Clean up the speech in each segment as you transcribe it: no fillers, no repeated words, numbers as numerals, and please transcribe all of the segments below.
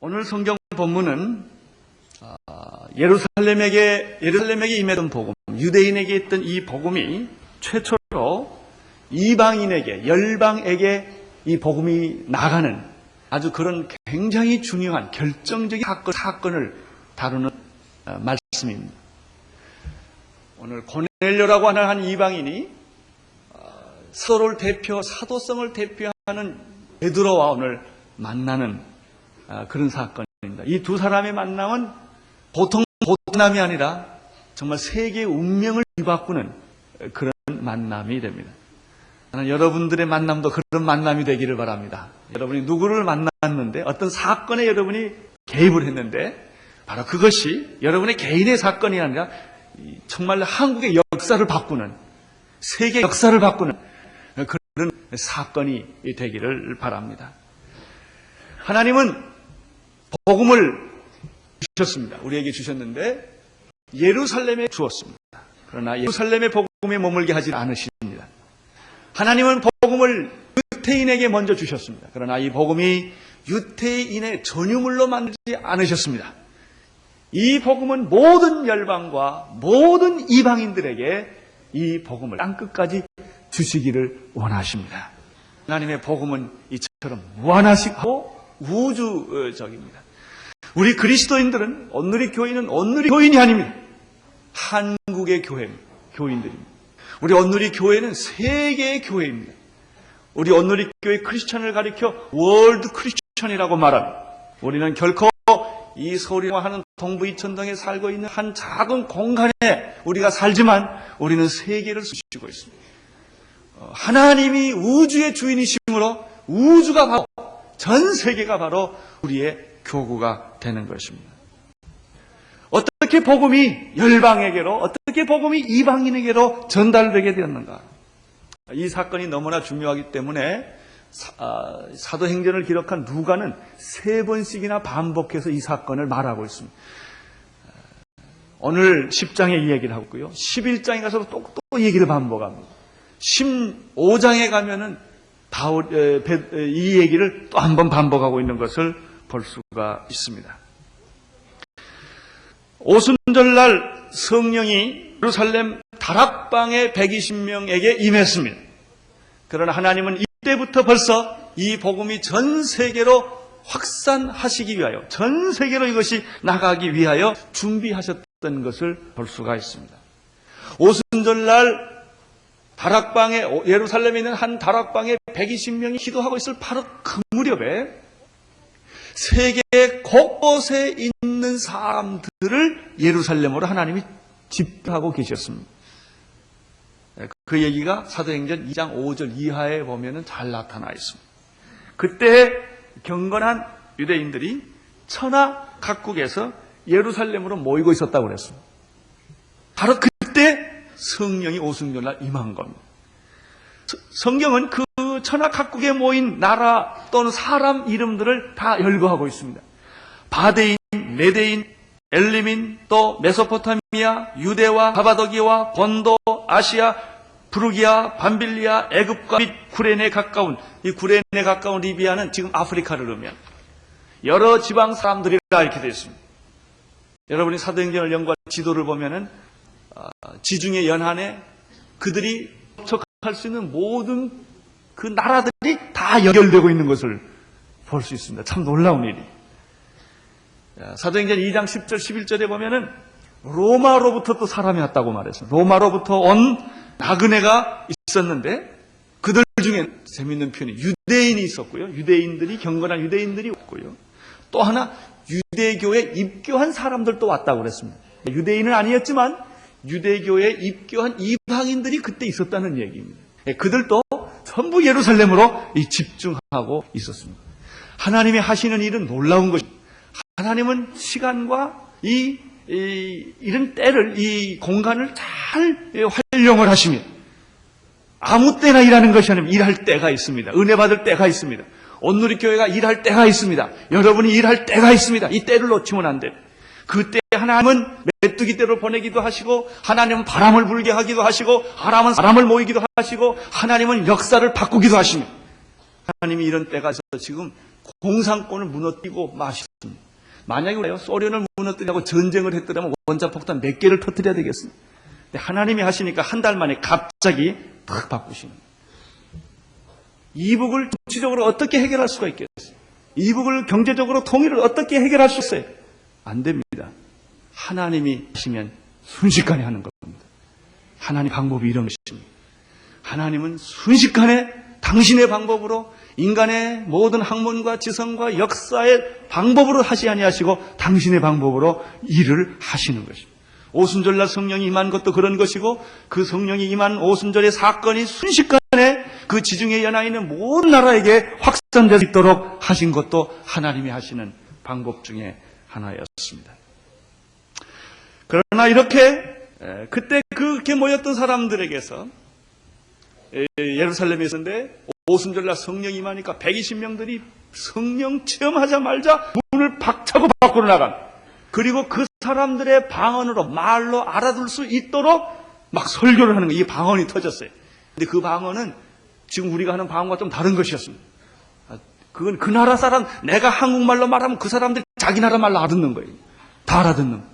오늘 성경 본문은 예루살렘에게 임했던 복음, 유대인에게 있던 이 복음이 최초로 이방인에게, 열방에게 이 복음이 나가는 아주 그런 굉장히 중요한 결정적인 사건을 다루는 말씀입니다. 오늘 고넬료라고 하는 한 이방인이 사도성을 대표하는 베드로와 오늘 만나는 그런 사건입니다. 이 두 사람의 만남은 보통 만남이 아니라 정말 세계의 운명을 뒤바꾸는 그런 만남이 됩니다. 저는 여러분들의 만남도 그런 만남이 되기를 바랍니다. 여러분이 누구를 만났는데 어떤 사건에 여러분이 개입을 했는데 바로 그것이 여러분의 개인의 사건이 아니라 정말 한국의 역사를 바꾸는, 세계 역사를 바꾸는 그런 사건이 되기를 바랍니다. 하나님은 복음을 주셨습니다. 우리에게 주셨는데 예루살렘에 주었습니다. 그러나 예루살렘의 복음에 머물게 하지 않으십니다. 하나님은 복음을 유태인에게 먼저 주셨습니다. 그러나 이 복음이 유태인의 전유물로 만들지 않으셨습니다. 이 복음은 모든 열방과 모든 이방인들에게 이 복음을 땅끝까지 주시기를 원하십니다. 하나님의 복음은 이처럼 무한하시고 우주적입니다. 우리 그리스도인들은, 온누리 교인은 온누리 교인이 아닙니다. 한국의 교인들입니다. 우리 온누리 교회는 세계의 교회입니다. 우리 온누리 교회 크리스천을 가리켜 월드 크리스천이라고 말합니다. 우리는 결코 이 서울이라고 하는 동부 이천동에 살고 있는 한 작은 공간에 우리가 살지만 우리는 세계를 숨쉬고 있습니다. 하나님이 우주의 주인이시므로 우주가 바로, 전 세계가 바로 우리의 교구가 되는 것입니다. 어떻게 복음이 열방에게로, 어떻게 복음이 이방인에게로 전달되게 되었는가? 이 사건이 너무나 중요하기 때문에 사도행전을 기록한 누가는 3번씩이나 반복해서 이 사건을 말하고 있습니다. 오늘 10장에 이 얘기를 하고 있고요. 11장에 가서 또 이 얘기를 반복합니다. 15장에 가면은 이 얘기를 또 한 번 반복하고 있는 것을 볼 수가 있습니다. 오순절날 성령이 예루살렘 다락방의 120명에게 임했습니다. 그러나 하나님은 이때부터 벌써 이 복음이 전 세계로 확산하시기 위하여, 전 세계로 이것이 나가기 위하여 준비하셨던 것을 볼 수가 있습니다. 오순절날 예루살렘에 있는 한 다락방에 120명이 기도하고 있을 바로 그 무렵에 세계 곳곳에 있는 사람들을 예루살렘으로 하나님이 집중하고 계셨습니다. 그 얘기가 사도행전 2장 5절 이하에 보면 잘 나타나 있습니다. 그때 경건한 유대인들이 천하 각국에서 예루살렘으로 모이고 있었다고 그랬습니다. 바로 그때 성령이 오순절날 임한 겁니다. 성경은 그 천하 각국에 모인 나라 또는 사람 이름들을 다 열거하고 있습니다. 바데인, 메데인, 엘리민, 또 메소포타미아, 유대와 가바도기와 본도, 아시아, 부르기아, 밤빌리아, 애굽과 및 구레네 가까운, 이 구레네 가까운 리비아는 지금 아프리카를 의미합니다. 여러 지방 사람들이라 이렇게 되어 있습니다. 여러분이 사도행전을 연구한 지도를 보면은 지중해 연안에 그들이 접촉할 수 있는 모든 그 나라들이 다 연결되고 있는 것을 볼 수 있습니다. 참 놀라운 일이. 사도행전 2장 10절 11절에 보면은 로마로부터 또 사람이 왔다고 말했어요. 로마로부터 온 나그네가 있었는데 그들 중에 재미있는 표현이 유대인이 있었고요. 경건한 유대인들이 있고요. 또 하나 유대교에 입교한 사람들도 왔다고 그랬습니다. 유대인은 아니었지만 유대교에 입교한 이방인들이 그때 있었다는 얘기입니다. 그들도 전부 예루살렘으로 집중하고 있었습니다. 하나님이 하시는 일은 놀라운 것입니다. 하나님은 시간과 이런 때를, 이 공간을 잘 활용을 하시며 아무 때나 일하는 것이 아니라 일할 때가 있습니다. 은혜 받을 때가 있습니다. 온누리 교회가 일할 때가 있습니다. 여러분이 일할 때가 있습니다. 이 때를 놓치면 안 돼요. 그때 하나님은 메뚜기 떼로 보내기도 하시고, 하나님은 바람을 불게 하기도 하시고, 하나님은 사람을 모이기도 하시고, 하나님은 역사를 바꾸기도 하시며, 하나님이 이런 때가 있어서 지금 공산권을 무너뜨리고 마셨습니다. 만약에 소련을 무너뜨리고 전쟁을 했더라면 원자폭탄 몇 개를 터뜨려야 되겠습니다. 근데 하나님이 하시니까 한 달 만에 갑자기 탁 바꾸시는 거예요. 이북을 정치적으로 어떻게 해결할 수가 있겠어요? 이북을 경제적으로 통일을 어떻게 해결할 수 있어요? 안 됩니다. 하나님이 하시면 순식간에 하는 겁니다. 하나님 방법이 이런 것입니다. 하나님은 순식간에 당신의 방법으로 인간의 모든 학문과 지성과 역사의 방법으로 하시 아니하시고 당신의 방법으로 일을 하시는 것입니다. 오순절날 성령이 임한 것도 그런 것이고 그 성령이 임한 오순절의 사건이 순식간에 그 지중해 연안에 있는 모든 나라에게 확산될 수 있도록 하신 것도 하나님이 하시는 방법 중에 하나였습니다. 그러나 이렇게 그때 그렇게 모였던 사람들에게서 예루살렘에 있었는데 오순절날 성령이 임하니까 120명들이 성령 체험하자마자 문을 박차고 밖으로 나간, 그리고 그 사람들의 방언으로 말로 알아들 수 있도록 막 설교를 하는 거예요. 이 방언이 터졌어요. 근데 그 방언은 지금 우리가 하는 방언과 좀 다른 것이었습니다. 그건 그 나라 사람, 내가 한국말로 말하면 그 사람들이 자기 나라 말로 알아듣는 거예요. 다 알아듣는 거예요.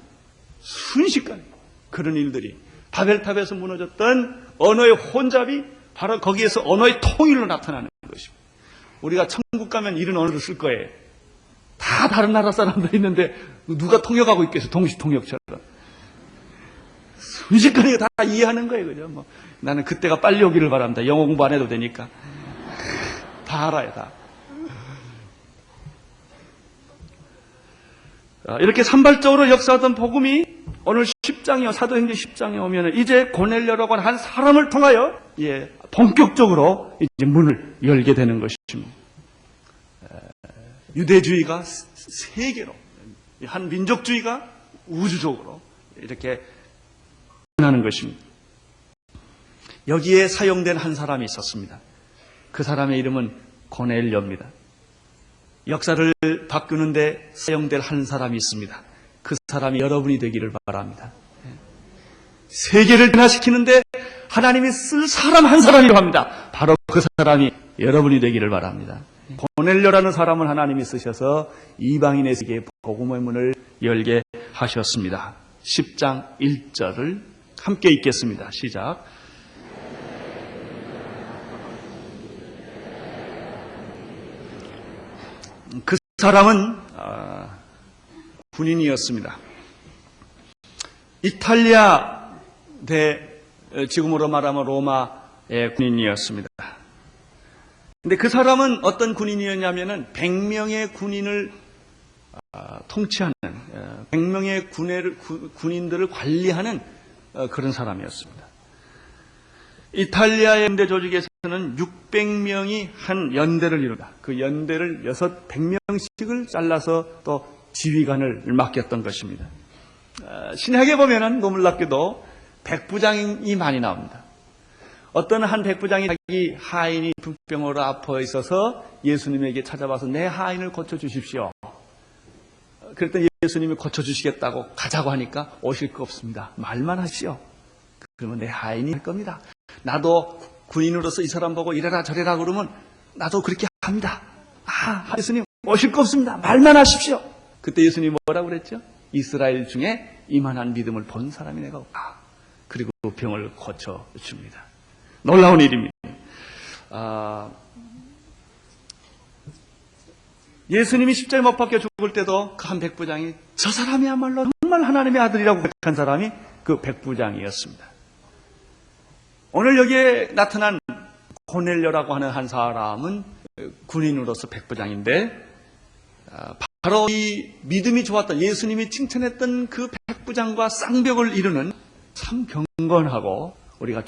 순식간에 그런 일들이 바벨탑에서 무너졌던 언어의 혼잡이 바로 거기에서 언어의 통일로 나타나는 것입니다. 우리가 천국 가면 이런 언어를 쓸 거예요. 다 다른 나라 사람들 있는데 누가 통역하고 있겠어요? 동시통역처럼. 순식간에 다 이해하는 거예요. 그죠? 뭐 나는 그때가 빨리 오기를 바랍니다. 영어 공부 안 해도 되니까. 다 알아요, 다. 이렇게 산발적으로 역사하던 복음이 오늘 10장이요, 사도행전 10장에 오면 이제 고넬료라고 하는 한 사람을 통하여 본격적으로 이제 문을 열게 되는 것입니다. 유대주의가 세계로, 한 민족주의가 우주적으로 이렇게 하는 것입니다. 여기에 사용된 한 사람이 있었습니다. 그 사람의 이름은 고넬료입니다. 역사를 바꾸는데 사용될 한 사람이 있습니다. 그 사람이 여러분이 되기를 바랍니다. 세계를 변화시키는데 하나님이 쓸 사람 한 사람이라고 합니다. 바로 그 사람이 여러분이 되기를 바랍니다. 고넬료라는 사람을 하나님이 쓰셔서 이방인의 세계에 복음의 문을 열게 하셨습니다. 10장 1절을 함께 읽겠습니다. 시작. 그 사람은 군인이었습니다. 이탈리아 지금으로 말하면 로마의 군인이었습니다. 근데 그 사람은 어떤 군인이었냐면은 100명의 군인을 통치하는, 100명의 군인들을 관리하는 그런 사람이었습니다. 이탈리아의 연대 조직에서는 600명이 한 연대를 이루다. 그 연대를 100명씩을 잘라서 또 지휘관을 맡겼던 것입니다. 신약에 보면은 놀랍게도 백부장이 많이 나옵니다. 어떤 한 백부장이 자기 하인이 불병으로 아파 있어서 예수님에게 찾아와서 내 하인을 고쳐주십시오. 그랬더니 예수님이 고쳐주시겠다고 가자고 하니까 오실 거 없습니다. 말만 하시오. 그러면 내 하인이 할 겁니다. 나도 군인으로서 이 사람 보고 이래라 저래라 그러면 나도 그렇게 합니다. 예수님 오실 거 없습니다. 말만 하십시오. 그때 예수님이 뭐라고 그랬죠? 이스라엘 중에 이만한 믿음을 본 사람이 내가 없다. 그리고 병을 고쳐줍니다. 놀라운 일입니다. 예수님이 십자가에 못 박혀 죽을 때도 그 한 백부장이 저 사람이야말로 정말 하나님의 아들이라고 고백한 사람이 그 백부장이었습니다. 오늘 여기에 나타난 고넬료라고 하는 한 사람은 군인으로서 백부장인데 바로 이 믿음이 좋았던 예수님이 칭찬했던 그 백부장과 쌍벽을 이루는 참 경건하고 우리가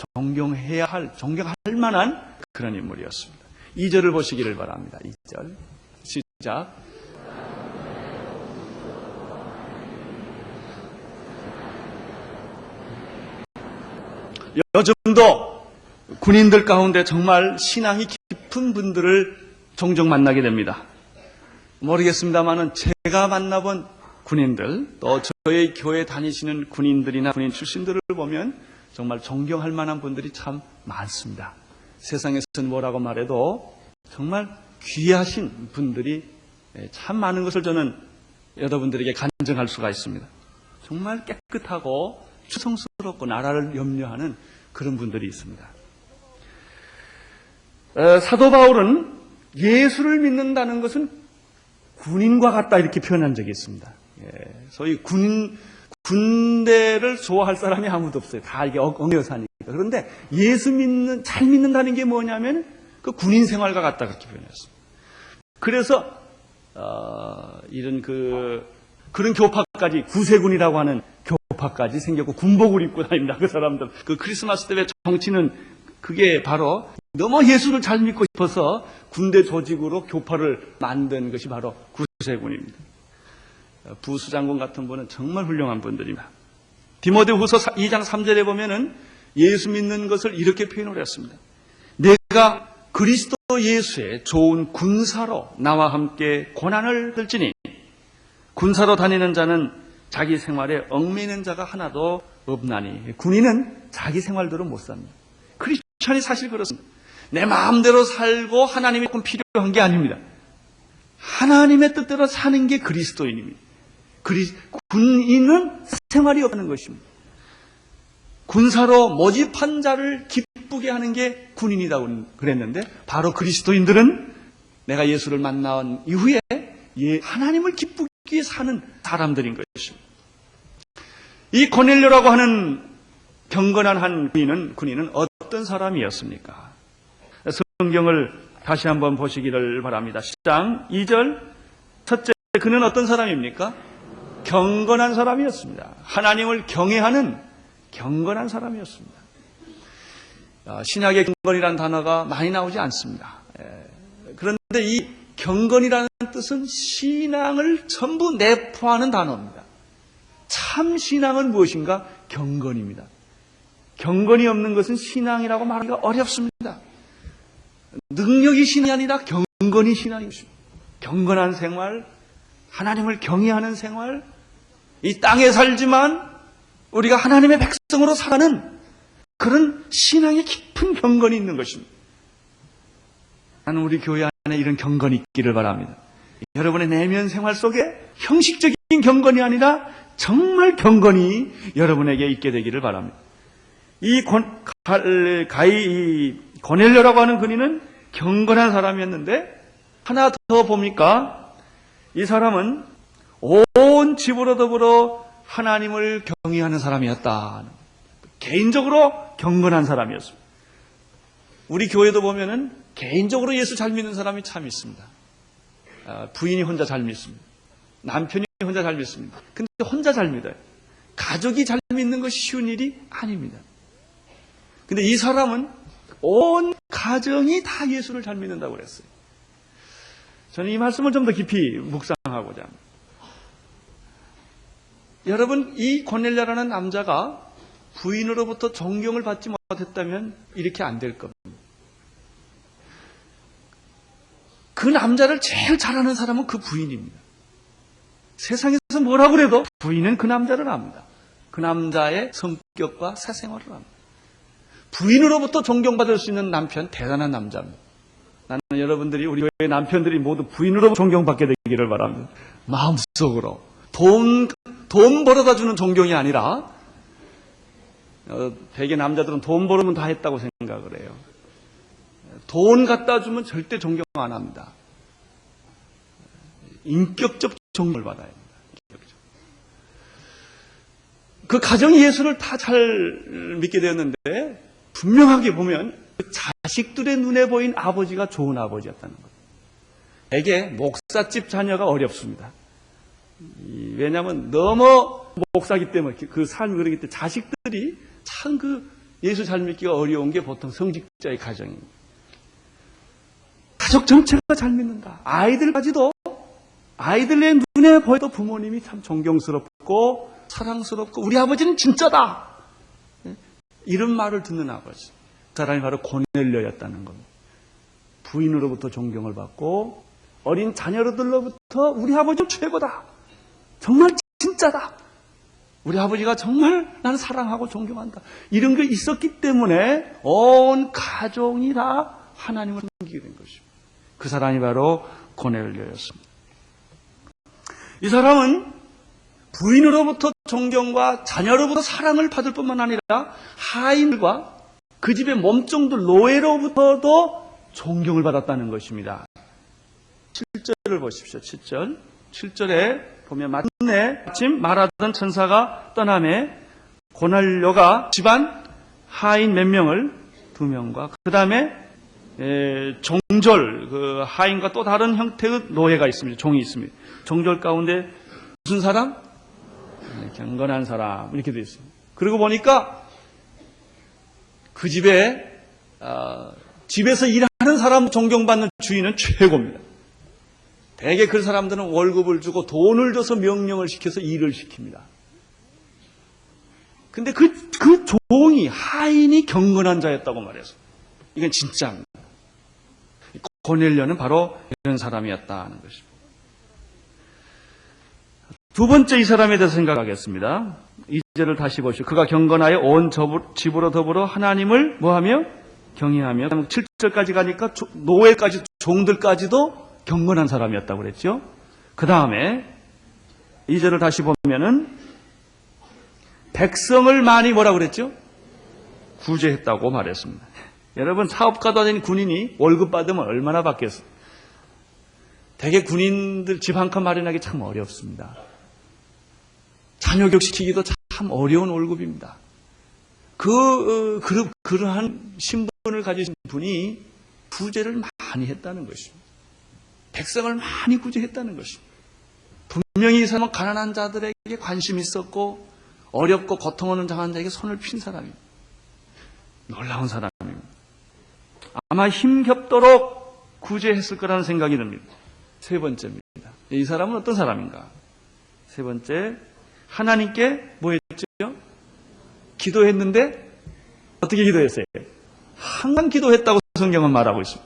존경할 만한 그런 인물이었습니다. 2절을 보시기를 바랍니다. 2절 시작. 요즘도 군인들 가운데 정말 신앙이 깊은 분들을 종종 만나게 됩니다. 모르겠습니다만은 제가 만나본 군인들, 또 저희 교회 다니시는 군인들이나 군인 출신들을 보면 정말 존경할 만한 분들이 참 많습니다. 세상에서는 뭐라고 말해도 정말 귀하신 분들이 참 많은 것을 저는 여러분들에게 간증할 수가 있습니다. 정말 깨끗하고 충성스럽고 나라를 염려하는 그런 분들이 있습니다. 사도 바울은 예수를 믿는다는 것은 군인과 같다 이렇게 표현한 적이 있습니다. 소위 군대를 좋아할 사람이 아무도 없어요. 다 이게 엉여사니까. 그런데 잘 믿는다는 게 뭐냐면 그 군인 생활과 같다 그렇게 표현했습니다. 그래서 이런 그런 교파까지 구세군이라고 하는 교파까지 생겼고 군복을 입고 다닙니다. 그 사람들. 그 크리스마스 때 정치는 그게 바로 너무 예수를 잘 믿고 싶어서 군대 조직으로 교파를 만든 것이 바로 구세군입니다. 부수장군 같은 분은 정말 훌륭한 분들입니다. 디모데후서 2장 3절에 보면은 예수 믿는 것을 이렇게 표현을 했습니다. 내가 그리스도 예수의 좋은 군사로 나와 함께 고난을 들지니 군사로 다니는 자는 자기 생활에 얽매이는 자가 하나도 없나니. 군인은 자기 생활대로 못 삽니다. 크리스천이 사실 그렇습니다. 내 마음대로 살고 하나님이 조금 필요한 게 아닙니다. 하나님의 뜻대로 사는 게 그리스도인입니다. 군인은 생활이 없는 것입니다. 군사로 모집한 자를 기쁘게 하는 게 군인이라고 그랬는데 바로 그리스도인들은 내가 예수를 만난 이후에 하나님을 기쁘게 사는 사람들인 것입니다. 이 고넬료라고 하는 경건한 한 군인은 어떤 사람이었습니까? 성경을 다시 한번 보시기를 바랍니다. 10장 2절 첫째, 그는 어떤 사람입니까? 경건한 사람이었습니다. 하나님을 경외하는 경건한 사람이었습니다. 신약의 경건이라는 단어가 많이 나오지 않습니다. 그런데 이 경건이라는 뜻은 신앙을 전부 내포하는 단어입니다. 참 신앙은 무엇인가? 경건입니다. 경건이 없는 것은 신앙이라고 말하기가 어렵습니다. 능력이 신앙이 아니라 경건이 신앙입니다. 경건한 생활, 하나님을 경외하는 생활, 이 땅에 살지만 우리가 하나님의 백성으로 살아가는 그런 신앙의 깊은 경건이 있는 것입니다. 나는 우리 교회 안에 이런 경건이 있기를 바랍니다. 여러분의 내면 생활 속에 형식적인 경건이 아니라 정말 경건이 여러분에게 있게 되기를 바랍니다. 이 고넬료라고 하는 군인은 경건한 사람이었는데 하나 더 봅니까? 이 사람은 온 집으로 더불어 하나님을 경외하는 사람이었다. 개인적으로 경건한 사람이었습니다. 우리 교회도 보면은 개인적으로 예수 잘 믿는 사람이 참 있습니다. 부인이 혼자 잘 믿습니다. 남편이 혼자 잘 믿습니다. 근데 혼자 잘 믿어요. 가족이 잘 믿는 것이 쉬운 일이 아닙니다. 근데 이 사람은 온 가정이 다 예수를 잘 믿는다고 그랬어요. 저는 이 말씀을 좀 더 깊이 묵상하고자 합니다. 여러분, 이 고넬료라는 남자가 부인으로부터 존경을 받지 못했다면 이렇게 안 될 겁니다. 그 남자를 제일 잘하는 사람은 그 부인입니다. 세상에서 뭐라고 그래도 부인은 그 남자를 압니다. 그 남자의 성격과 사생활을 압니다. 부인으로부터 존경받을 수 있는 남편, 대단한 남자입니다. 나는 여러분들이, 우리 교회 남편들이 모두 부인으로부터 존경받게 되기를 바랍니다. 마음속으로. 돈 벌어다 주는 존경이 아니라, 대개 남자들은 돈 벌으면 다 했다고 생각을 해요. 돈 갖다 주면 절대 존경 안 합니다. 인격적 존경을 받아야 합니다. 그 가정이 예수를 다 잘 믿게 되었는데 분명하게 보면 자식들의 눈에 보인 아버지가 좋은 아버지였다는 거예요. 대개 목사집 자녀가 어렵습니다. 왜냐하면 너무 목사기 때문에 그 삶이 그러기 때문에 자식들이 참 그 예수 잘 믿기가 어려운 게 보통 성직자의 가정입니다. 가족 전체가 잘 믿는다. 아이들까지도 아이들의 눈에 보여도 부모님이 참 존경스럽고 사랑스럽고 우리 아버지는 진짜다. 이런 말을 듣는 아버지. 그 사람이 바로 고넬료였다는 겁니다. 부인으로부터 존경을 받고 어린 자녀들로부터 우리 아버지는 최고다. 정말 진짜다. 우리 아버지가 정말 나는 사랑하고 존경한다. 이런 게 있었기 때문에 온 가족이 다 하나님을 섬기게 된 것입니다. 그 사람이 바로 고넬료였습니다. 이 사람은 부인으로부터 존경과 자녀로부터 사랑을 받을 뿐만 아니라 하인과 그 집의 몸종들 노예로부터도 존경을 받았다는 것입니다. 7절을 보십시오. 7절에 보면 마침 말하던 천사가 떠남에 고넬료가 집안 하인 몇 명을 2명과 그 다음에 종졸 그 하인과 또 다른 형태의 노예가 있습니다. 종이 있습니다. 종졸 가운데 무슨 사람? 경건한 사람 이렇게 되어 있습니다. 그리고 보니까 그 집에 집에서 일하는 사람 존경받는 주인은 최고입니다. 대개 그 사람들은 월급을 주고 돈을 줘서 명령을 시켜서 일을 시킵니다. 근데 그 종이 하인이 경건한 자였다고 말해서 이건 진짜입니다. 고넬료는 바로 이런 사람이었다는 것입니다. 두 번째 이 사람에 대해서 생각하겠습니다. 2절을 다시 보시오. 그가 경건하여 온 집으로 더불어 하나님을 뭐하며? 경외하며. 7절까지 가니까 노예까지 종들까지도 경건한 사람이었다고 그랬죠. 그 다음에 2절을 다시 보면은 백성을 많이 뭐라고 그랬죠? 구제했다고 말했습니다. 여러분 사업가도 아닌 군인이 월급 받으면 얼마나 받겠어요? 대개 군인들 집 한 칸 마련하기 참 어렵습니다. 자녀 교육시키기도 참 어려운 월급입니다. 그러한 신분을 가지신 분이 구제를 많이 했다는 것입니다. 백성을 많이 구제했다는 것입니다. 분명히 이 사람은 가난한 자들에게 관심이 있었고 어렵고 고통하는 장한 자에게 손을 핀 사람입니다. 놀라운 사람입니다. 아마 힘겹도록 구제했을 거라는 생각이 듭니다. 세 번째입니다. 이 사람은 어떤 사람인가? 세 번째, 하나님께 뭐 했죠? 기도했는데 어떻게 기도했어요? 항상 기도했다고 성경은 말하고 있습니다.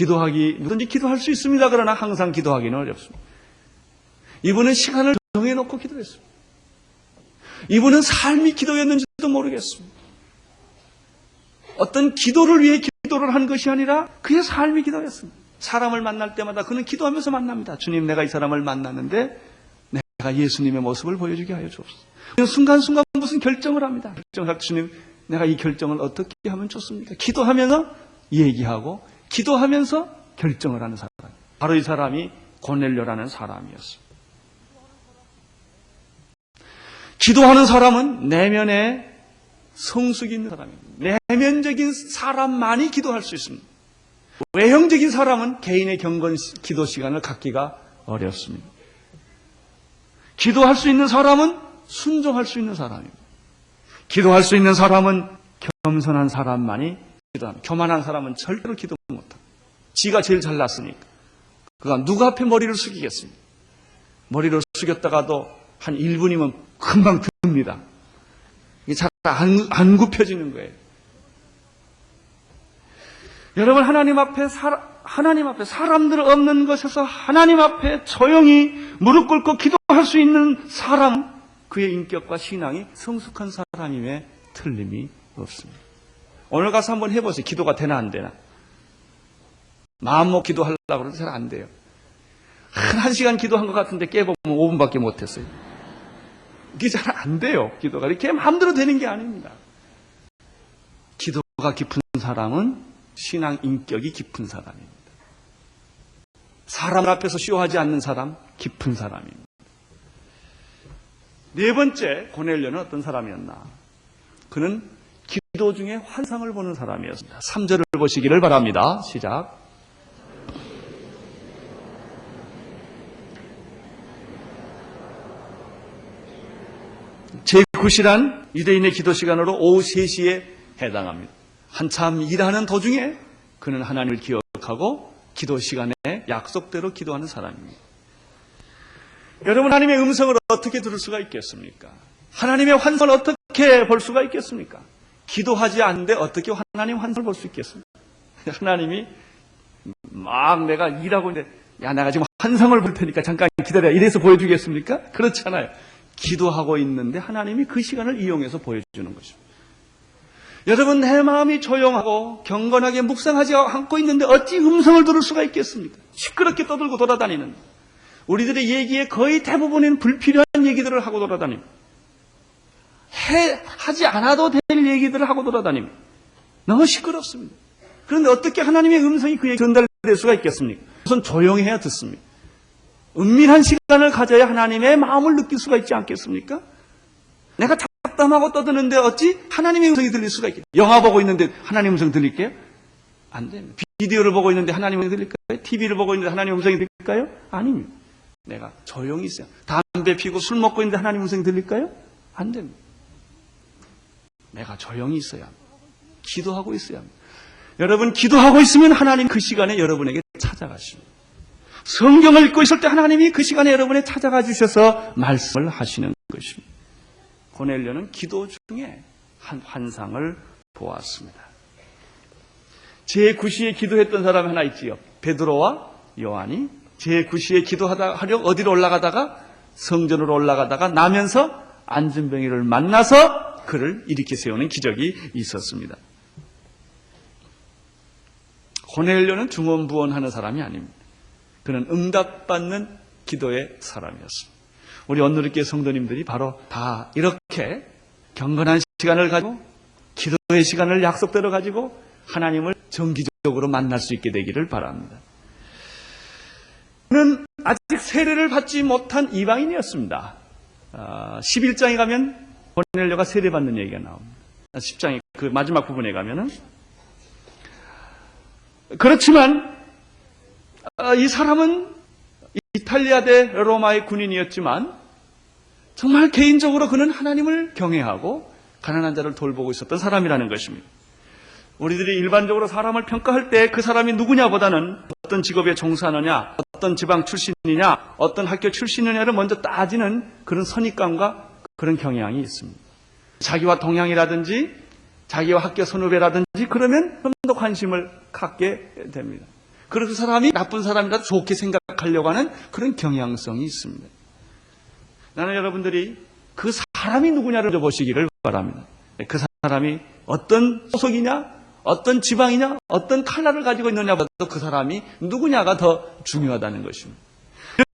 누구든지 기도할 수 있습니다. 그러나 항상 기도하기는 어렵습니다. 이분은 시간을 정해놓고 기도했습니다. 이분은 삶이 기도였는지도 모르겠습니다. 어떤 기도를 위해 기도를 한 것이 아니라 그의 삶이 기도였습니다. 사람을 만날 때마다 그는 기도하면서 만납니다. 주님, 내가 이 사람을 만났는데 내가 예수님의 모습을 보여주게 하여 주옵소서. 순간순간 무슨 결정을 합니다. 결정할 주님, 내가 이 결정을 어떻게 하면 좋습니까? 기도하면서 얘기하고 기도하면서 결정을 하는 사람. 바로 이 사람이 고넬료라는 사람이었습니다. 기도하는 사람은 내면에 성숙이 있는 사람입니다. 내면적인 사람만이 기도할 수 있습니다. 외형적인 사람은 개인의 경건 기도 시간을 갖기가 어렵습니다. 기도할 수 있는 사람은 순종할 수 있는 사람입니다. 기도할 수 있는 사람은 겸손한 사람만이 기도합니다. 교만한 사람은 절대로 기도 못합니다. 지가 제일 잘났으니까. 그가 누구 앞에 머리를 숙이겠습니까? 머리를 숙였다가도 한 1분이면 금방 듭니다. 이게 잘 안 굽혀지는 거예요. 여러분, 하나님 앞에 사람들 없는 곳에서 하나님 앞에 조용히 무릎 꿇고 기도할 수 있는 사람, 그의 인격과 신앙이 성숙한 사람임에 틀림이 없습니다. 오늘 가서 한번 해보세요. 기도가 되나 안 되나. 마음 먹고 기도하려고 그래도 잘 안 돼요. 한 시간 기도한 것 같은데 깨보면 5분밖에 못했어요. 이게 잘 안 돼요. 기도가 이렇게 마음대로 되는 게 아닙니다. 기도가 깊은 사람은 신앙 인격이 깊은 사람입니다. 사람 앞에서 쇼하지 않는 사람, 깊은 사람입니다. 네 번째, 고넬료는 어떤 사람이었나? 그는 기도 중에 환상을 보는 사람이었습니다. 3절을 보시기를 바랍니다. 시작. 제9시란 유대인의 기도 시간으로 오후 3시에 해당합니다. 한참 일하는 도중에 그는 하나님을 기억하고 기도 시간에 약속대로 기도하는 사람입니다. 여러분, 하나님의 음성을 어떻게 들을 수가 있겠습니까? 하나님의 환상을 어떻게 볼 수가 있겠습니까? 기도하지 않는데 어떻게 하나님 환상을 볼 수 있겠습니까? 하나님이 막 내가 일하고 있는데 야, 내가 지금 환상을 볼 테니까 잠깐 기다려, 이래서 보여주겠습니까? 그렇지 않아요. 기도하고 있는데 하나님이 그 시간을 이용해서 보여주는 것입니다. 여러분, 내 마음이 조용하고 경건하게 묵상하지 않고 있는데 어찌 음성을 들을 수가 있겠습니까? 시끄럽게 떠들고 돌아다니는, 우리들의 얘기에 거의 대부분은 불필요한 얘기들을 하고 돌아다닙니다. 하지 않아도 될 얘기들을 하고 돌아다닙니다. 너무 시끄럽습니다. 그런데 어떻게 하나님의 음성이 그에게 전달될 수가 있겠습니까? 우선 조용해야 듣습니다. 은밀한 시간을 가져야 하나님의 마음을 느낄 수가 있지 않겠습니까? 내가 잡담하고 떠드는데 어찌 하나님의 음성이 들릴 수가 있겠어요? 영화 보고 있는데 하나님의 음성 들릴게요? 안 됩니다. 비디오를 보고 있는데 하나님의 음성이 들릴까요? TV를 보고 있는데 하나님의 음성이 들릴까요? 아닙니다. 내가 조용히 있어요. 담배 피고 술 먹고 있는데 하나님의 음성이 들릴까요? 안 됩니다. 내가 조용히 있어야 합니다. 기도하고 있어야 합니다. 여러분, 기도하고 있으면 하나님 그 시간에 여러분에게 찾아가십니다. 성경을 읽고 있을 때 하나님이 그 시간에 여러분에 찾아가 주셔서 말씀을 하시는 것입니다. 고넬료는 기도 중에 한 환상을 보았습니다. 제9시에 기도했던 사람이 하나 있지요. 베드로와 요한이 제9시에 기도하려 어디로 올라가다가 성전으로 올라가다가 나면서 안전병이를 만나서 그를 일으켜 세우는 기적이 있었습니다. 고넬료는 중언부언하는 사람이 아닙니다. 그는 응답받는 기도의 사람이었습니다. 우리 온누리교회 성도님들이 바로 다 이렇게 경건한 시간을 가지고 기도의 시간을 약속대로 가지고 하나님을 정기적으로 만날 수 있게 되기를 바랍니다. 그는 아직 세례를 받지 못한 이방인이었습니다. 11장에 가면 고넬료가 세례받는 얘기가 나옵니다. 10장의 그 마지막 부분에 가면은 그렇지만 이 사람은 이탈리아 대 로마의 군인이었지만 정말 개인적으로 그는 하나님을 경외하고 가난한 자를 돌보고 있었던 사람이라는 것입니다. 우리들이 일반적으로 사람을 평가할 때 그 사람이 누구냐보다는 어떤 직업에 종사하느냐, 어떤 지방 출신이냐, 어떤 학교 출신이냐를 먼저 따지는 그런 선입감과 그런 경향이 있습니다. 자기와 동향이라든지 자기와 학교 선후배라든지 그러면 좀 더 관심을 갖게 됩니다. 그래서 사람이 나쁜 사람이라도 좋게 생각하려고 하는 그런 경향성이 있습니다. 나는 여러분들이 그 사람이 누구냐를 보시기를 바랍니다. 그 사람이 어떤 소속이냐, 어떤 지방이냐, 어떤 컬러를 가지고 있느냐보다 그 사람이 누구냐가 더 중요하다는 것입니다.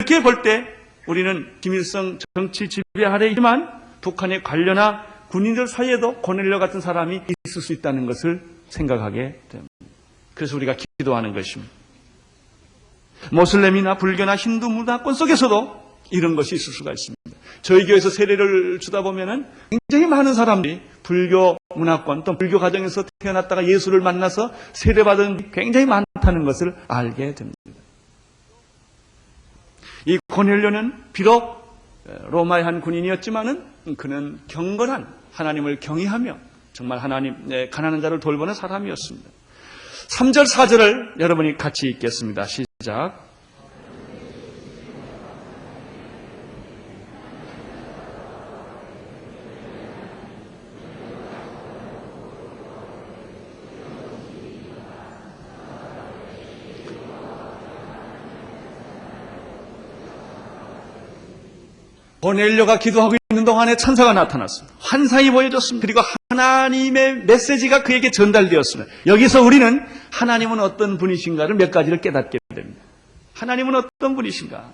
이렇게 볼 때 우리는 김일성 정치 지배 아래이지만 북한의 관료나 군인들 사이에도 고넬료 같은 사람이 있을 수 있다는 것을 생각하게 됩니다. 그래서 우리가 기도하는 것입니다. 모슬렘이나 불교나 힌두 문화권 속에서도 이런 것이 있을 수가 있습니다. 저희 교회에서 세례를 주다 보면은 굉장히 많은 사람들이 불교 문화권 또 불교 가정에서 태어났다가 예수를 만나서 세례받은 굉장히 많다는 것을 알게 됩니다. 이 고넬료는 비록 로마의 한 군인이었지만은 그는 경건한 하나님을 경외하며 정말 하나님의 가난한 자를 돌보는 사람이었습니다. 3절 4절을 여러분이 같이 읽겠습니다. 시작. 고넬료가 기도하고 있는 동안에 천사가 나타났습니다. 환상이 보여졌습니다. 그리고 하나님의 메시지가 그에게 전달되었습니다. 여기서 우리는 하나님은 어떤 분이신가를 몇 가지를 깨닫게 됩니다. 하나님은 어떤 분이신가?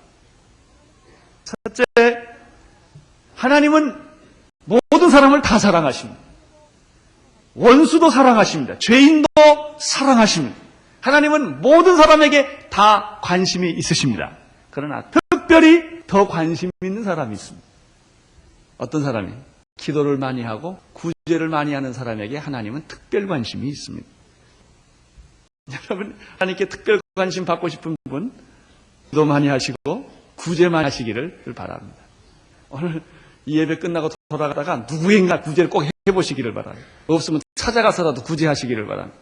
첫째, 하나님은 모든 사람을 다 사랑하십니다. 원수도 사랑하십니다. 죄인도 사랑하십니다. 하나님은 모든 사람에게 다 관심이 있으십니다. 그러나 특별히 더 관심 있는 사람이 있습니다. 어떤 사람이? 기도를 많이 하고 구제를 많이 하는 사람에게 하나님은 특별 관심이 있습니다. 여러분, 하나님께 특별 관심 받고 싶은 분, 기도 많이 하시고 구제 많이 하시기를 바랍니다. 오늘 이 예배 끝나고 돌아가다가 누구인가 구제를 꼭 해보시기를 바랍니다. 없으면 찾아가서라도 구제하시기를 바랍니다.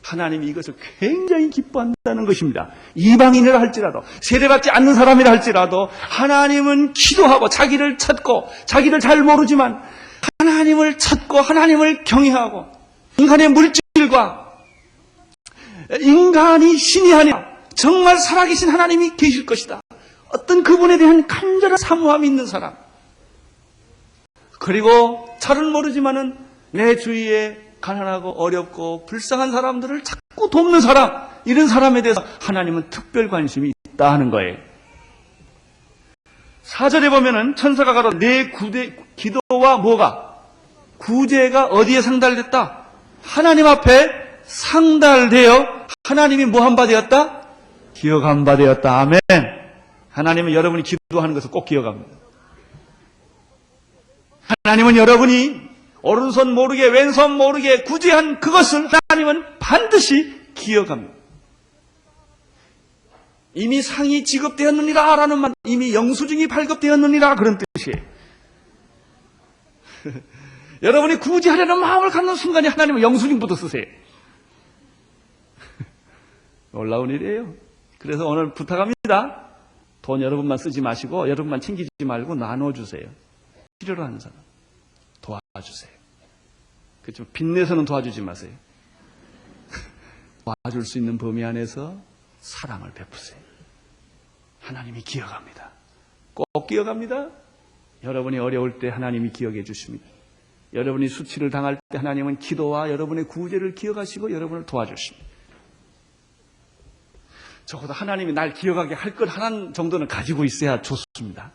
하나님이 이것을 굉장히 기뻐한다는 것입니다. 이방인이라 할지라도 세례받지 않는 사람이라 할지라도 하나님은 기도하고 자기를 찾고 자기를 잘 모르지만 하나님을 찾고 하나님을 경외하고 인간의 물질과 인간이 신이 아니라 정말 살아계신 하나님이 계실 것이다. 어떤 그분에 대한 간절한 사모함이 있는 사람, 그리고 잘은 모르지만은 내 주위에 가난하고 어렵고 불쌍한 사람들을 자꾸 돕는 사람, 이런 사람에 대해서 하나님은 특별 관심이 있다 하는 거예요. 4절에 보면은 천사가 가로 내 기도와 뭐가? 구제가 어디에 상달됐다? 하나님 앞에 상달되어 하나님이 뭐한 바 되었다? 기억한 바 되었다. 아멘. 하나님은 여러분이 기도하는 것을 꼭 기억합니다. 하나님은 여러분이 오른손 모르게 왼손 모르게 구제한 그것을 하나님은 반드시 기억합니다. 이미 상이 지급되었느니라 라는 말, 이미 영수증이 발급되었느니라 그런 뜻이에요. 여러분이 구제하려는 마음을 갖는 순간에 하나님은 영수증부터 쓰세요. 놀라운 일이에요. 그래서 오늘 부탁합니다. 돈 여러분만 쓰지 마시고 여러분만 챙기지 말고 나눠주세요. 필요로 하는 사람 도와주세요. 그렇죠? 빚내서는 도와주지 마세요. 도와줄 수 있는 범위 안에서 사랑을 베푸세요. 하나님이 기억합니다. 꼭 기억합니다. 여러분이 어려울 때 하나님이 기억해 주십니다. 여러분이 수치를 당할 때 하나님은 기도와 여러분의 구제를 기억하시고 여러분을 도와주십니다. 적어도 하나님이 날 기억하게 할 것 하나 정도는 가지고 있어야 좋습니다.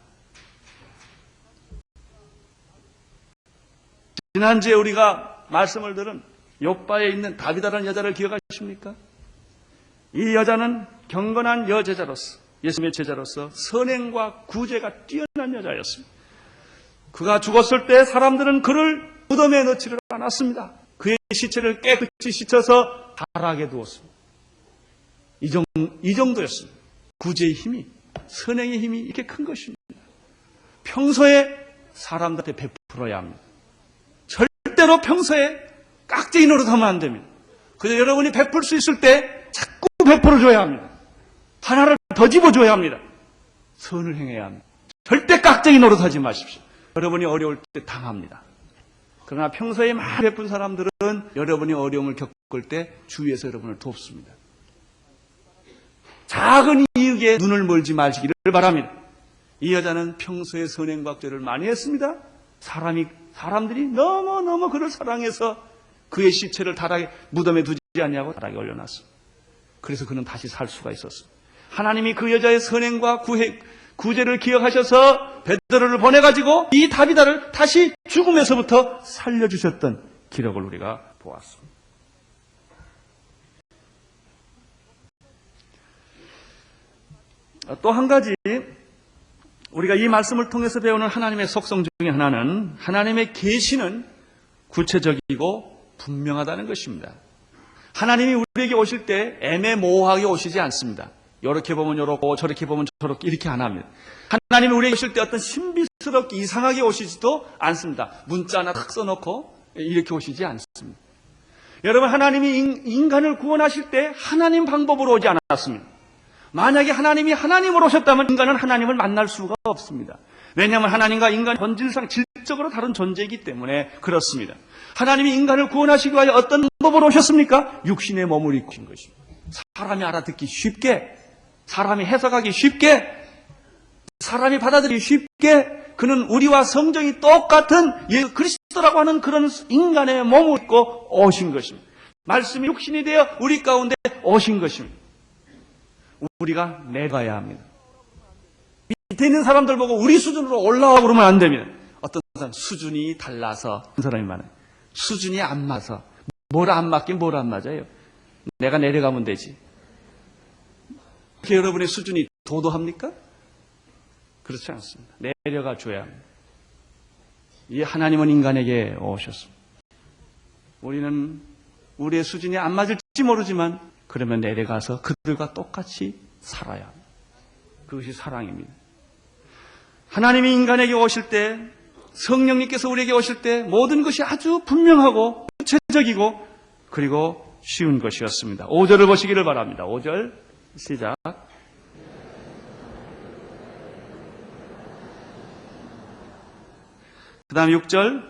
지난주에 우리가 말씀을 들은 욥바에 있는 다비다라는 여자를 기억하십니까? 이 여자는 경건한 여제자로서 예수님의 제자로서 선행과 구제가 뛰어난 여자였습니다. 그가 죽었을 때 사람들은 그를 무덤에 넣지를 않았습니다. 그의 시체를 깨끗이 씻어서 바라게 두었습니다. 이 정도였습니다. 구제의 힘이, 선행의 힘이 이렇게 큰 것입니다. 평소에 사람들한테 베풀어야 합니다. 절대로 평소에 깍쟁이 노릇하면 안 됩니다. 그래서 여러분이 베풀 수 있을 때 자꾸 베풀어줘야 합니다. 하나를 더 집어줘야 합니다. 선을 행해야 합니다. 절대 깍쟁이 노릇하지 마십시오. 여러분이 어려울 때 당합니다. 그러나 평소에 많이 베푼 사람들은 여러분이 어려움을 겪을 때 주위에서 여러분을 돕습니다. 작은 이익에 눈을 멀지 마시기를 바랍니다. 이 여자는 평소에 선행과 구제를 많이 했습니다. 사람들이 너무너무 그를 사랑해서 그의 시체를 무덤에 두지 않냐고 다락에 올려놨습니다. 그래서 그는 다시 살 수가 있었습니다. 하나님이 그 여자의 선행과 구제를 기억하셔서 베드로를 보내가지고 이 다비다를 다시 죽음에서부터 살려주셨던 기록을 우리가 보았습니다. 또 한 가지 우리가 이 말씀을 통해서 배우는 하나님의 속성 중에 하나는 하나님의 계시는 구체적이고 분명하다는 것입니다. 하나님이 우리에게 오실 때 애매모호하게 오시지 않습니다. 이렇게 보면 이렇고 저렇게 보면 저렇게 이렇게 안 합니다. 하나님이 우리에게 오실 때 어떤 신비스럽게 이상하게 오시지도 않습니다. 문자 하나 탁 써놓고 이렇게 오시지 않습니다. 여러분, 하나님이 인간을 구원하실 때 하나님 방법으로 오지 않았습니다. 만약에 하나님이 하나님으로 오셨다면 인간은 하나님을 만날 수가 없습니다. 왜냐하면 하나님과 인간은 본질상 질적으로 다른 존재이기 때문에 그렇습니다. 하나님이 인간을 구원하시기 위하여 어떤 방법으로 오셨습니까? 육신의 몸을 입고 오신 것입니다. 사람이 알아듣기 쉽게, 사람이 해석하기 쉽게, 사람이 받아들이기 쉽게 그는 우리와 성정이 똑같은 예수 그리스도라고 하는 그런 인간의 몸을 입고 오신 것입니다. 말씀이 육신이 되어 우리 가운데 오신 것입니다. 우리가 내가야 합니다. 밑에 있는 사람들 보고 우리 수준으로 올라와 그러면 안 됩니다. 어떤 사람 수준이 달라서 그런 사람이 많아요. 수준이 안 맞아서 뭘 안 맞긴 뭘 안 맞아요. 내가 내려가면 되지. 여러분의 수준이 도도합니까? 그렇지 않습니다. 내려가 줘야 합니다. 이 하나님은 인간에게 오셨습니다. 우리는 우리의 수준이 안 맞을지 모르지만 그러면 내려가서 그들과 똑같이 살아야 합니다. 그것이 사랑입니다. 하나님이 인간에게 오실 때, 성령님께서 우리에게 오실 때 모든 것이 아주 분명하고 구체적이고 그리고 쉬운 것이었습니다. 5절을 보시기를 바랍니다. 5절 시작. 그 다음 6절.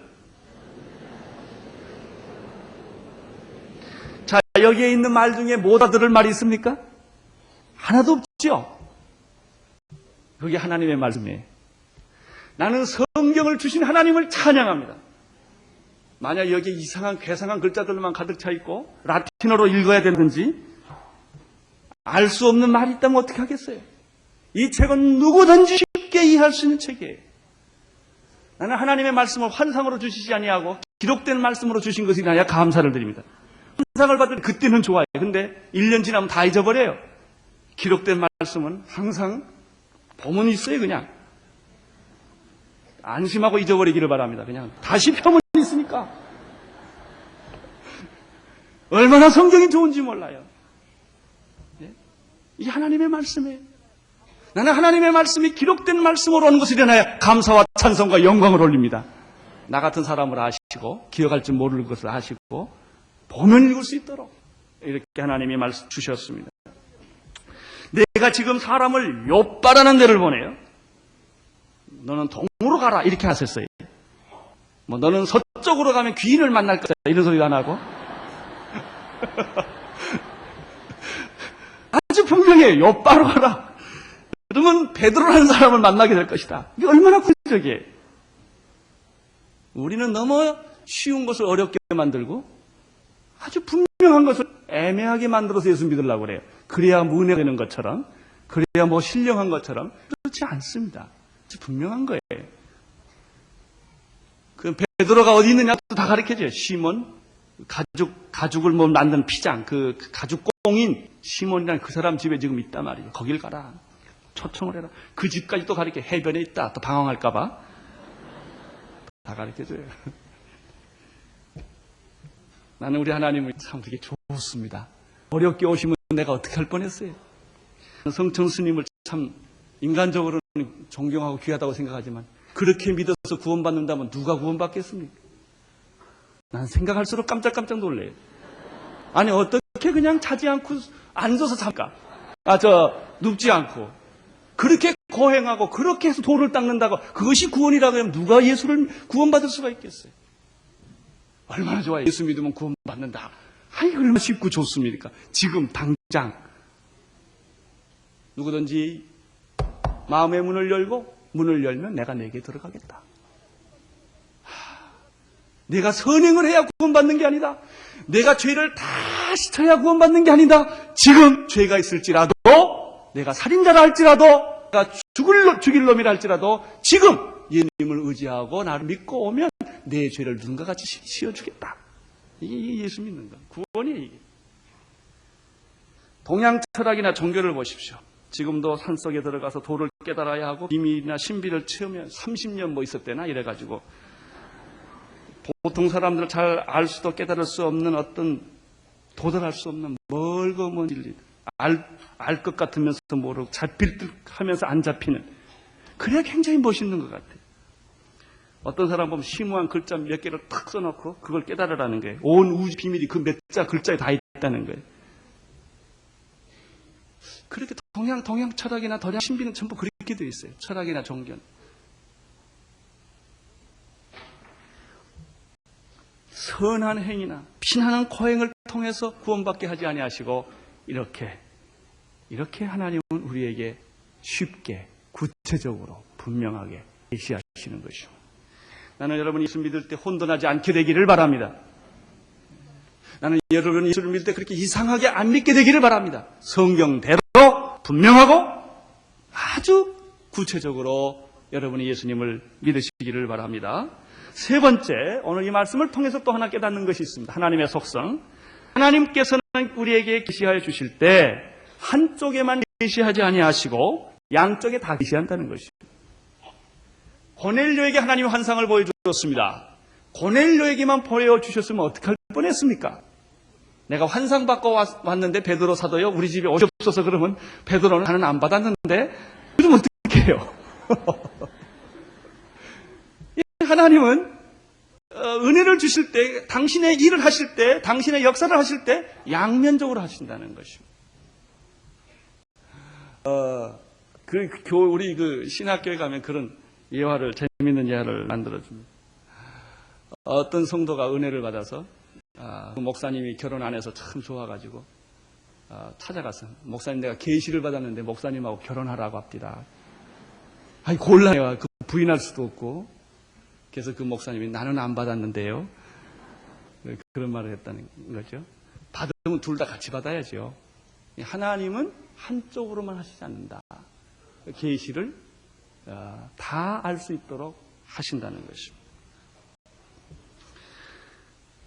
자, 여기에 있는 말 중에 못 알아들을 말이 있습니까? 하나도 없죠. 그게 하나님의 말씀이에요. 나는 성경을 주신 하나님을 찬양합니다. 만약 여기에 이상한 괴상한 글자들만 가득 차 있고 라틴어로 읽어야 되는지 알 수 없는 말이 있다면 어떻게 하겠어요? 이 책은 누구든지 쉽게 이해할 수 있는 책이에요. 나는 하나님의 말씀을 환상으로 주시지 아니하고 기록된 말씀으로 주신 것이 아니라 감사를 드립니다. 환상을 받을 그때는 좋아요. 근데 1년 지나면 다 잊어버려요. 기록된 말씀은 항상 보면 있어요. 그냥 안심하고 잊어버리기를 바랍니다. 그냥 다시 펴면 있으니까. 얼마나 성경이 좋은지 몰라요. 네? 이게 하나님의 말씀이에요. 나는 하나님의 말씀이 기록된 말씀으로 오는 것을 일어나야 감사와 찬송과 영광을 올립니다. 나 같은 사람을 아시고 기억할 줄 모를 것을 아시고 보면 읽을 수 있도록 이렇게 하나님이 말씀 주셨습니다. 내가 지금 사람을 욥바라는 데를 보내요. 너는 동으로 가라 이렇게 하셨어요. 뭐 너는 서쪽으로 가면 귀인을 만날 거다 이런 소리도 안 하고 아주 분명해요. 욥바로 가라. 그러면 베드로라는 사람을 만나게 될 것이다. 이게 얼마나 구체적이에요. 우리는 너무 쉬운 것을 어렵게 만들고 아주 분명한 것을 애매하게 만들어서 예수 믿으려고 그래요. 그래야 문외가 되는 것처럼, 그래야 뭐 신령한 것처럼. 그렇지 않습니다. 아주 분명한 거예요. 그 베드로가 어디 있느냐도 다 가르쳐줘요. 시몬, 가죽을 뭐 만든 피장, 그 가죽공인 시몬이라는 그 사람 집에 지금 있단 말이에요. 거길 가라. 초청을 해라. 그 집까지 또 가르쳐. 해변에 있다. 또 방황할까봐. 다 가르쳐줘요. 나는 우리 하나님을 참 되게 좋습니다. 어렵게 오시면 내가 어떻게 할 뻔했어요. 성청 스님을 참 인간적으로는 존경하고 귀하다고 생각하지만 그렇게 믿어서 구원받는다면 누가 구원받겠습니까? 난 생각할수록 깜짝깜짝 놀래요. 아니 어떻게 그냥 자지 않고 앉아서 잠까? 눕지 않고 그렇게 고행하고 그렇게 해서 돌을 닦는다고 그것이 구원이라고 하면 누가 예수를 구원받을 수가 있겠어요? 얼마나 좋아요. 예수 믿으면 구원받는다. 아이 얼마나 쉽고 좋습니까? 지금 당장 누구든지 마음의 문을 열고 문을 열면 내가 내게 들어가겠다. 내가 선행을 해야 구원받는 게 아니다. 내가 죄를 다 씻어야 구원받는 게 아니다. 지금 죄가 있을지라도 내가 살인자라 할지라도 내가 죽일 놈이라 할지라도 지금 예수님을 의지하고 나를 믿고 오면 내 죄를 누군가 같이 씌워주겠다. 이게 예수 믿는 거. 구원이에요. 이게. 동양 철학이나 종교를 보십시오. 지금도 산속에 들어가서 도를 깨달아야 하고 비밀이나 신비를 체험해 30년 뭐 있었대나 이래가지고 보통 사람들 잘 알 수도 깨달을 수 없는 어떤 도달할 수 없는 멀고 먼 진리 알 것 같으면서 모르고 잡힐 듯 하면서 안 잡히는 그래야 굉장히 멋있는 것 같아요. 어떤 사람 보면 심오한 글자 몇 개를 탁 써놓고 그걸 깨달으라는 거예요. 온 우주 비밀이 그 몇 자 글자에 다 있다는 거예요. 그렇게 동양 철학이나 동양 신비는 전부 그렇게 되어 있어요. 철학이나 종교는. 선한 행위나 피나는 고행을 통해서 구원받게 하지 아니하시고 이렇게 하나님은 우리에게 쉽게 구체적으로 분명하게 계시하시는 것이죠. 나는 여러분이 예수 믿을 때 혼돈하지 않게 되기를 바랍니다. 나는 여러분이 예수를 믿을 때 그렇게 이상하게 안 믿게 되기를 바랍니다. 성경대로 분명하고 아주 구체적으로 여러분이 예수님을 믿으시기를 바랍니다. 세 번째, 오늘 이 말씀을 통해서 또 하나 깨닫는 것이 있습니다. 하나님의 속성. 하나님께서는 우리에게 계시하여 주실 때 한쪽에만 계시하지 아니하시고 양쪽에 다 계시한다는 것이죠. 고넬료에게 하나님의 환상을 보여주셨습니다. 고넬료에게만 보여주셨으면 어떻게 할 뻔했습니까? 내가 환상 받고 왔는데 베드로 사도요 우리 집에 오셨어서 그러면 베드로는 나는 안 받았는데 그럼 어떻게 해요? 하나님은 은혜를 주실 때 당신의 일을 하실 때 당신의 역사를 하실 때 양면적으로 하신다는 것입니다. 우리 신학교에 가면 그런 예화를 재미있는 예화를 만들어줍니다. 어떤 성도가 은혜를 받아서 그 목사님이 결혼 안 해서 참 좋아가지고 찾아가서 목사님 내가 계시를 받았는데 목사님하고 결혼하라고 합니다. 아니 곤란해요. 그 부인할 수도 없고. 그래서 그 목사님이 나는 안 받았는데요. 그런 말을 했다는 거죠. 받으면 둘 다 같이 받아야죠. 하나님은 한쪽으로만 하시지 않는다. 계시를 다 알 수 있도록 하신다는 것입니다.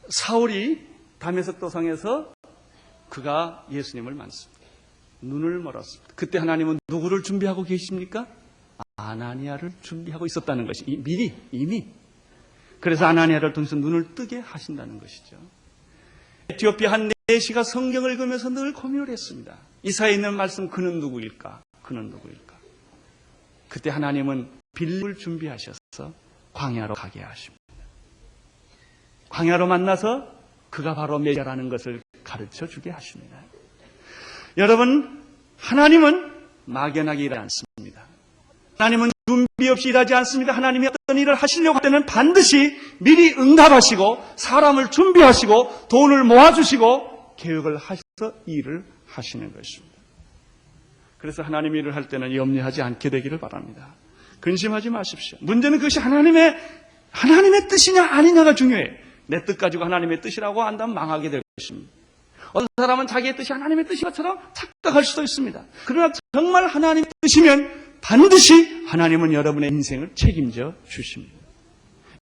사울이 다메섹 도상에서 그가 예수님을 만났습니다. 눈을 멀었습니다. 그때 하나님은 누구를 준비하고 계십니까? 아나니아를 준비하고 있었다는 것이 이미. 그래서 아나니아를 통해서 눈을 뜨게 하신다는 것이죠. 에티오피아 한 내시가 성경을 읽으면서 늘 고민을 했습니다. 이사야에 있는 말씀 그는 누구일까? 그는 누구일까? 그때 하나님은 빌립을 준비하셔서 광야로 가게 하십니다. 광야로 만나서 그가 바로 메시아라는 것을 가르쳐 주게 하십니다. 여러분, 하나님은 막연하게 일하지 않습니다. 하나님은 준비 없이 일하지 않습니다. 하나님이 어떤 일을 하시려고 할 때는 반드시 미리 응답하시고 사람을 준비하시고 돈을 모아주시고 계획을 하셔서 일을 하시는 것입니다. 그래서 하나님이 일을 할 때는 염려하지 않게 되기를 바랍니다. 근심하지 마십시오. 문제는 그것이 하나님의 뜻이냐 아니냐가 중요해요. 내 뜻 가지고 하나님의 뜻이라고 한다면 망하게 될 것입니다. 어떤 사람은 자기의 뜻이 하나님의 뜻인 것처럼 착각할 수도 있습니다. 그러나 정말 하나님의 뜻이면 반드시 하나님은 여러분의 인생을 책임져 주십니다.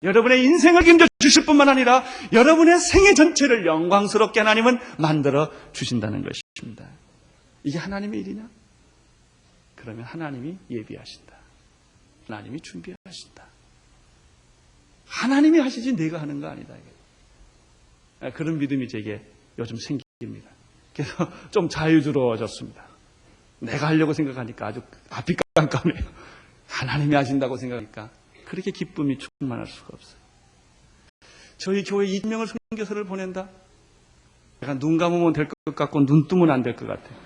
여러분의 인생을 책임져 주실 뿐만 아니라 여러분의 생애 전체를 영광스럽게 하나님은 만들어 주신다는 것입니다. 이게 하나님의 일이냐? 그러면 하나님이 예비하신다. 하나님이 준비하신다. 하나님이 하시지 내가 하는 거 아니다. 그런 믿음이 제게 요즘 생깁니다. 그래서 좀 자유스러워졌습니다. 내가 하려고 생각하니까 아주 앞이 깜깜해요. 하나님이 하신다고 생각하니까 그렇게 기쁨이 충만할 수가 없어요. 저희 교회 2명을 선교사를 보낸다? 내가 눈 감으면 될 것 같고 눈 뜨면 안 될 것 같아요.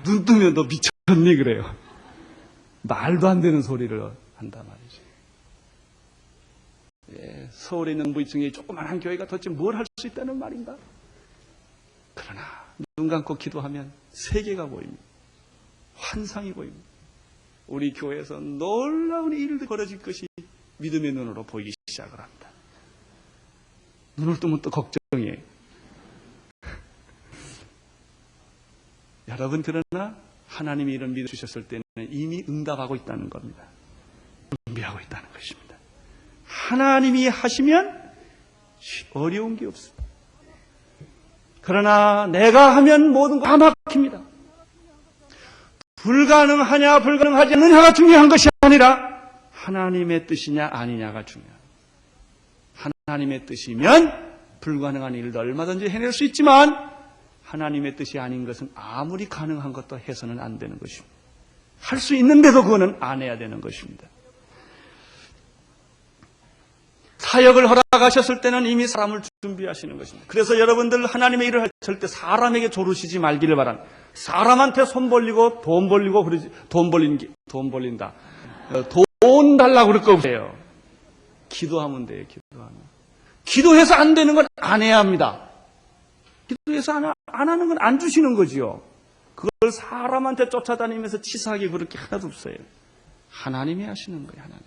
눈 뜨면 너 미쳤니? 그래요. 말도 안 되는 소리를 한단 말이죠. 예, 서울에 있는 무이층에 조그만한 교회가 도대체 뭘 할 수 있다는 말인가? 그러나 눈 감고 기도하면 세계가 보입니다. 환상이 보입니다. 우리 교회에서 놀라운 일들이 벌어질 것이 믿음의 눈으로 보이기 시작을 합니다. 눈을 뜨면 또 걱정이에요. 여러분, 그러나 하나님이 이런 믿음 주셨을 때는 이미 응답하고 있다는 겁니다. 준비하고 있다는 것입니다. 하나님이 하시면 어려운 게 없습니다. 그러나 내가 하면 모든 거 다 막힙니다. 불가능하냐 불가능하지 않느냐가 중요한 것이 아니라 하나님의 뜻이냐 아니냐가 중요합니다. 하나님의 뜻이면 불가능한 일도 얼마든지 해낼 수 있지만 하나님의 뜻이 아닌 것은 아무리 가능한 것도 해서는 안 되는 것입니다. 할 수 있는데도 그거는 안 해야 되는 것입니다. 사역을 허락하셨을 때는 이미 사람을 준비하시는 것입니다. 그래서 여러분들 하나님의 일을 할 때 절대 사람에게 조르시지 말기를 바랍니다. 사람한테 손 벌리고 돈 벌리고 그러지, 돈 벌린다. 돈 달라고 그럴 거 없어요. 기도하면 돼요. 기도해서 안 되는 건 안 해야 합니다. 기도해서 안 하는 건 안 주시는 거지요. 그걸 사람한테 쫓아다니면서 치사하게 그럴 게 하나도 없어요. 하나님이 하시는 거예요. 하나님.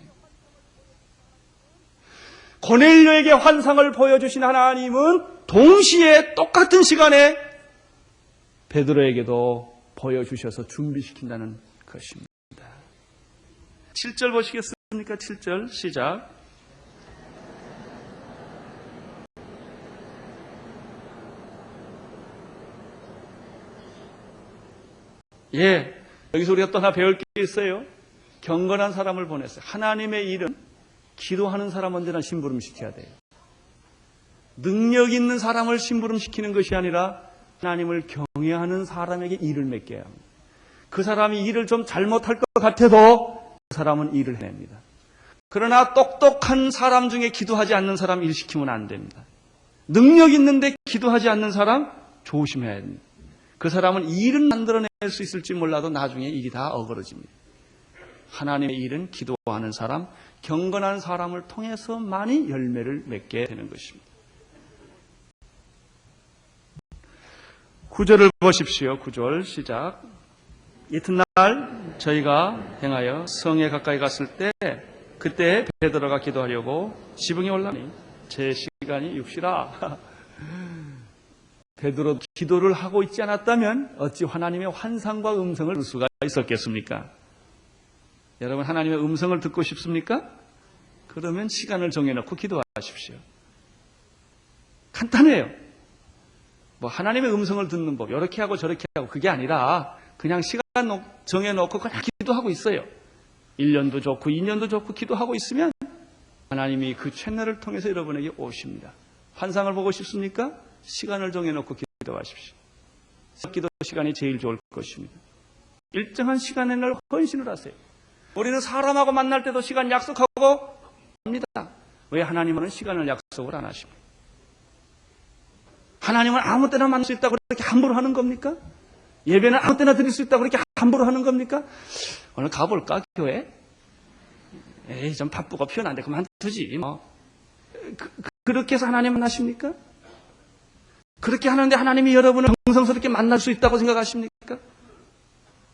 고넬료에게 환상을 보여주신 하나님은 동시에 똑같은 시간에 베드로에게도 보여주셔서 준비시킨다는 것입니다. 7절 보시겠습니까? 7절 시작. 예, 여기서 우리가 또 하나 배울 게 있어요. 경건한 사람을 보냈어요. 하나님의 일은 기도하는 사람 언제나 심부름시켜야 돼요. 능력 있는 사람을 심부름시키는 것이 아니라 하나님을 경외하는 사람에게 일을 맡겨야 합니다. 그 사람이 일을 좀 잘못할 것 같아도 그 사람은 일을 해냅니다. 그러나 똑똑한 사람 중에 기도하지 않는 사람 일 시키면 안 됩니다. 능력 있는데 기도하지 않는 사람 조심해야 됩니다. 그 사람은 일은 만들어낼 수 있을지 몰라도 나중에 일이 다 어그러집니다. 하나님의 일은 기도하는 사람, 경건한 사람을 통해서 많이 열매를 맺게 되는 것입니다. 9절을 보십시오. 9절 시작. 이튿날 저희가 행하여 성에 가까이 갔을 때 그때 베드로가 기도하려고 지붕에 올라니 제 시간이 6시라. 베드로 기도를 하고 있지 않았다면 어찌 하나님의 환상과 음성을 들을 수가 있었겠습니까? 여러분, 하나님의 음성을 듣고 싶습니까? 그러면 시간을 정해놓고 기도하십시오. 간단해요. 뭐 하나님의 음성을 듣는 법, 이렇게 하고 저렇게 하고 그게 아니라 그냥 시간 정해놓고 그냥 기도하고 있어요. 1년도 좋고 2년도 좋고 기도하고 있으면 하나님이 그 채널을 통해서 여러분에게 오십니다. 환상을 보고 싶습니까? 시간을 정해놓고 기도하십시오. 기도 시간이 제일 좋을 것입니다. 일정한 시간에 늘 헌신을 하세요. 우리는 사람하고 만날 때도 시간 약속하고 합니다. 왜 하나님은 시간을 약속을 안 하십니까? 하나님은 아무 때나 만날 수 있다고 그렇게 함부로 하는 겁니까? 예배는 아무 때나 드릴 수 있다고 그렇게 함부로 하는 겁니까? 오늘 가볼까, 교회? 에이, 좀 바쁘고 피곤한데 그만두지. 그렇게 해서 하나님 만나십니까? 그렇게 하는데 하나님이 여러분을 정성스럽게 만날 수 있다고 생각하십니까?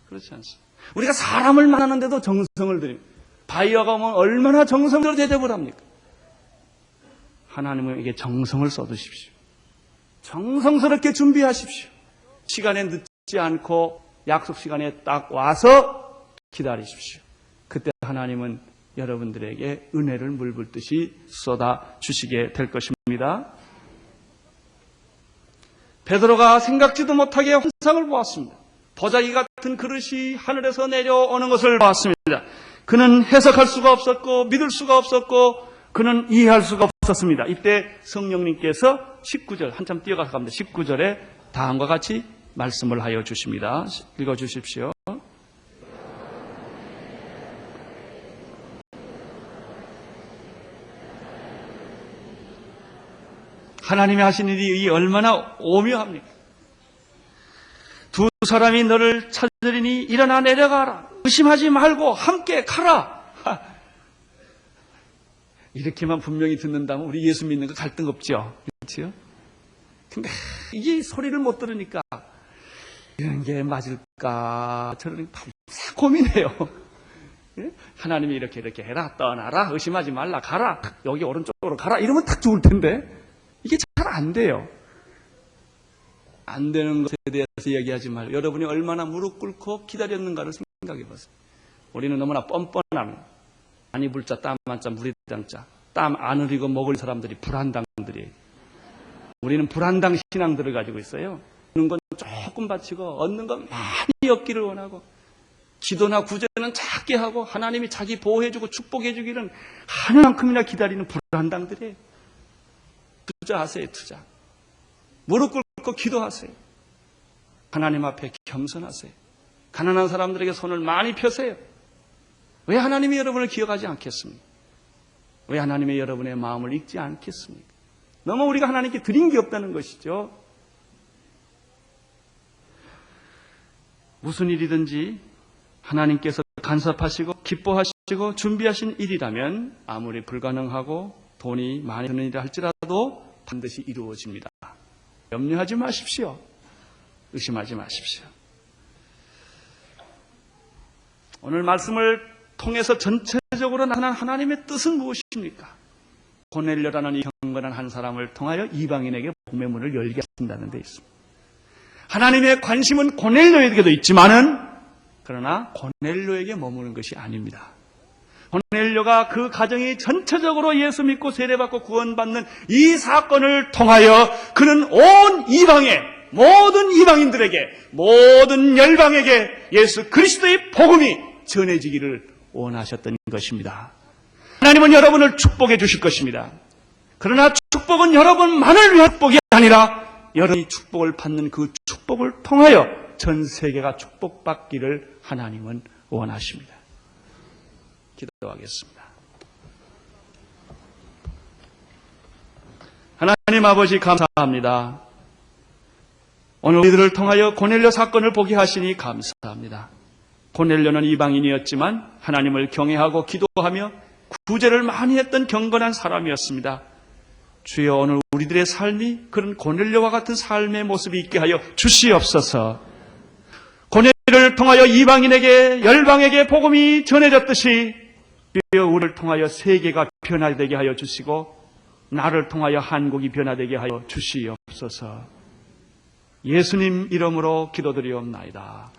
그렇지 않습니다. 우리가 사람을 만나는데도 정성을 들입니다. 바이어가 오면 얼마나 정성으로 대접을 합니까? 하나님에게 정성을 쏟으십시오. 정성스럽게 준비하십시오. 시간에 늦지 않고 약속 시간에 딱 와서 기다리십시오. 그때 하나님은 여러분들에게 은혜를 물붓듯이 쏟아 주시게 될 것입니다. 베드로가 생각지도 못하게 환상을 보았습니다. 보자기 같은 그릇이 하늘에서 내려오는 것을 보았습니다. 그는 해석할 수가 없었고 믿을 수가 없었고 그는 이해할 수가 없었습니다. 이때 성령님께서 19절 한참 뛰어가서 갑니다. 19절에 다음과 같이 말씀을 하여 주십니다. 읽어주십시오. 하나님이 하신 일이 얼마나 오묘합니까? 두 사람이 너를 찾으리니 일어나 내려가라. 의심하지 말고 함께 가라. 이렇게만 분명히 듣는다면 우리 예수 믿는 거 갈등 없죠. 그렇죠? 근데 이게 소리를 못 들으니까 이런 게 맞을까? 저런 고민해요. 하나님이 이렇게 해라. 떠나라. 의심하지 말라. 가라. 여기 오른쪽으로 가라. 이러면 딱 좋을 텐데 이게 잘 안 돼요. 안 되는 것에 대해서 얘기하지 말고 여러분이 얼마나 무릎 꿇고 기다렸는가를 생각해 보세요. 우리는 너무나 뻔뻔합니다. 많이 불자 땀 한 자 물이 당자. 땀 안 흘리고 먹을 사람들이 불안당들이에요. 우리는 불안당 신앙들을 가지고 있어요. 얻는 건 조금 바치고 얻는 건 많이 얻기를 원하고 기도나 구제는 작게 하고 하나님이 자기 보호해주고 축복해주기는 하늘만큼이나 기다리는 불안당들이에요. 투자하세요. 투자. 무릎 꿇고 기도하세요. 하나님 앞에 겸손하세요. 가난한 사람들에게 손을 많이 펴세요. 왜 하나님이 여러분을 기억하지 않겠습니까? 왜 하나님이 여러분의 마음을 읽지 않겠습니까? 너무 우리가 하나님께 드린 게 없다는 것이죠. 무슨 일이든지 하나님께서 간섭하시고 기뻐하시고 준비하신 일이라면 아무리 불가능하고 돈이 많이 드는 일이라 할지라도 반드시 이루어집니다. 염려하지 마십시오. 의심하지 마십시오. 오늘 말씀을 통해서 전체적으로 나타난 하나님의 뜻은 무엇입니까? 고넬료라는 이 경건한 한 사람을 통하여 이방인에게 복음의 문을 열게 하신다는 데 있습니다. 하나님의 관심은 고넬료에게도 있지만은 그러나 고넬료에게 머무는 것이 아닙니다. 고넬료가 그 가정이 전체적으로 예수 믿고 세례받고 구원받는 이 사건을 통하여 그는 온 이방의 모든 이방인들에게 모든 열방에게 예수 그리스도의 복음이 전해지기를 원하셨던 것입니다. 하나님은 여러분을 축복해 주실 것입니다. 그러나 축복은 여러분만을 위한 축복이 아니라 여러분이 축복을 받는 그 축복을 통하여 전 세계가 축복받기를 하나님은 원하십니다. 기도하겠습니다. 하나님 아버지 감사합니다. 오늘 우리들을 통하여 고넬료 사건을 보게 하시니 감사합니다. 고넬료는 이방인이었지만 하나님을 경외하고 기도하며 구제를 많이 했던 경건한 사람이었습니다. 주여 오늘 우리들의 삶이 그런 고넬료와 같은 삶의 모습이 있게 하여 주시옵소서. 고넬료를 통하여 이방인에게 열방에게 복음이 전해졌듯이 주여 우리를 통하여 세계가 변화되게 하여 주시고 나를 통하여 한국이 변화되게 하여 주시옵소서. 예수님 이름으로 기도드리옵나이다.